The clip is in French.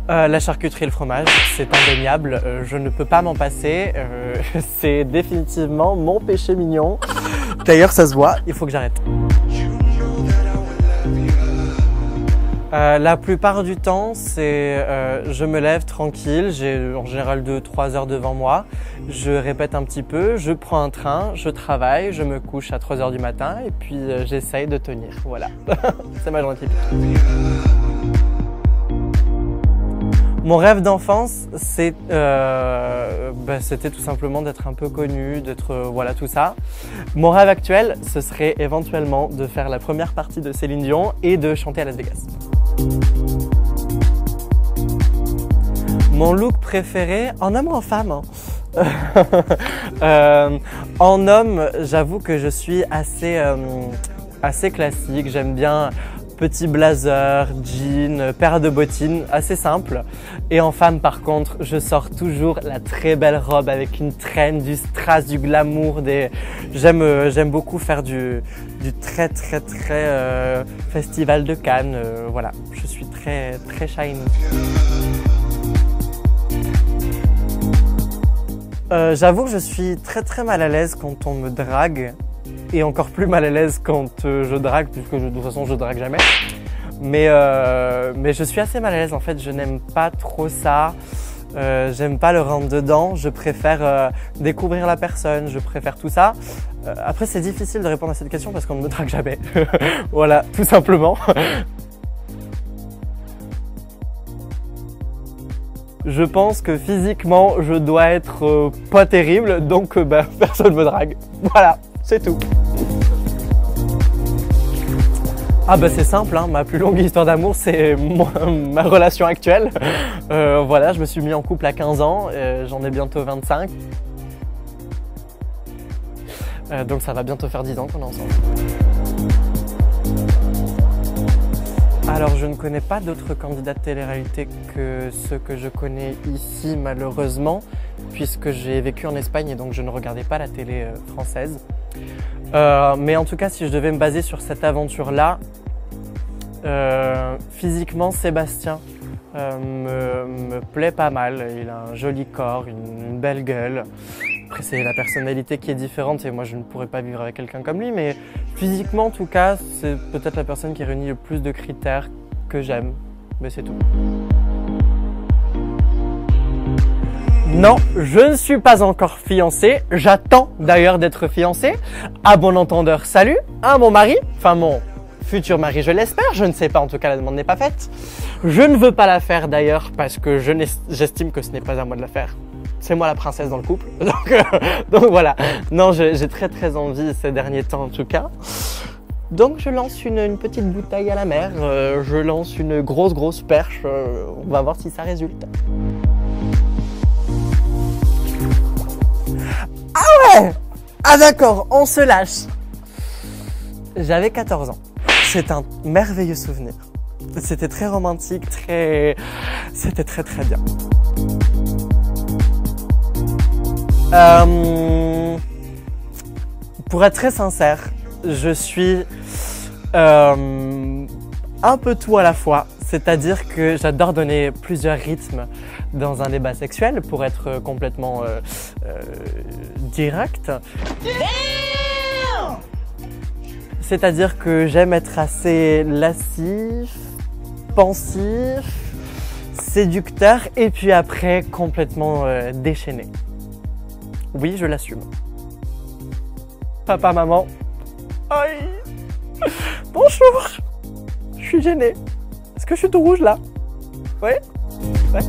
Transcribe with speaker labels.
Speaker 1: La charcuterie et le fromage, c'est indéniable, je ne peux pas m'en passer, c'est définitivement mon péché mignon. D'ailleurs ça se voit, il faut que j'arrête. La plupart du temps, c'est je me lève tranquille, j'ai en général 2-3 heures devant moi, je répète un petit peu, je prends un train, je travaille, je me couche à 3 heures du matin et puis j'essaye de tenir, voilà. C'est ma journée typique. Mon rêve d'enfance, c'était tout simplement d'être un peu connu, d'être voilà tout ça. Mon rêve actuel, ce serait éventuellement de faire la première partie de Céline Dion et de chanter à Las Vegas. Mon look préféré, en homme ou en femme hein. En homme, j'avoue que je suis assez classique, j'aime bien petit blazer, jean, paire de bottines, assez simple. Et en femme par contre, je sors toujours la très belle robe avec une traîne, du strass, du glamour. J'aime beaucoup faire du très festival de Cannes. Voilà, je suis très shiny. J'avoue que je suis très mal à l'aise quand on me drague. Et encore plus mal à l'aise quand je drague, puisque de toute façon je drague jamais. Mais je suis assez mal à l'aise en fait, je n'aime pas trop ça. J'aime pas le rentre dedans, je préfère découvrir la personne, je préfère tout ça. Après c'est difficile de répondre à cette question parce qu'on ne me drague jamais. Voilà, tout simplement. Je pense que physiquement je dois être pas terrible, donc personne me drague. Voilà. C'est tout. Ah bah c'est simple, hein, ma plus longue histoire d'amour c'est ma relation actuelle. Voilà, je me suis mis en couple à 15 ans, j'en ai bientôt 25. Donc ça va bientôt faire 10 ans qu'on est ensemble. Alors je ne connais pas d'autres candidats de télé-réalité que ceux que je connais ici malheureusement, puisque j'ai vécu en Espagne et donc je ne regardais pas la télé française. Mais en tout cas, si je devais me baser sur cette aventure-là, physiquement, Sébastien me plaît pas mal. Il a un joli corps, une belle gueule. Après, c'est la personnalité qui est différente et moi, je ne pourrais pas vivre avec quelqu'un comme lui. Mais physiquement, en tout cas, c'est peut-être la personne qui réunit le plus de critères que j'aime. Mais c'est tout. Non, je ne suis pas encore fiancé. J'attends d'ailleurs d'être fiancé. À bon entendeur, salut. À mon mari, enfin mon futur mari, je l'espère. Je ne sais pas, en tout cas, la demande n'est pas faite. Je ne veux pas la faire d'ailleurs parce que j'estime que ce n'est pas à moi de la faire. C'est moi la princesse dans le couple. Donc voilà. Non, j'ai très envie ces derniers temps en tout cas. Donc je lance une petite bouteille à la mer. Je lance une grosse perche. On va voir si ça résulte. Ah ouais! Ah d'accord, on se lâche. J'avais 14 ans. C'est un merveilleux souvenir. C'était très romantique, c'était très bien. Pour être très sincère, je suis un peu tout à la fois. C'est-à-dire que j'adore donner plusieurs rythmes dans un débat sexuel pour être complètement direct. C'est-à-dire que j'aime être assez lascif, pensif, séducteur et puis après complètement déchaîné. Oui, je l'assume. Papa, maman. Aïe. Bonjour. Je suis gênée. Est-ce que je suis tout rouge là? Oui? Ouais.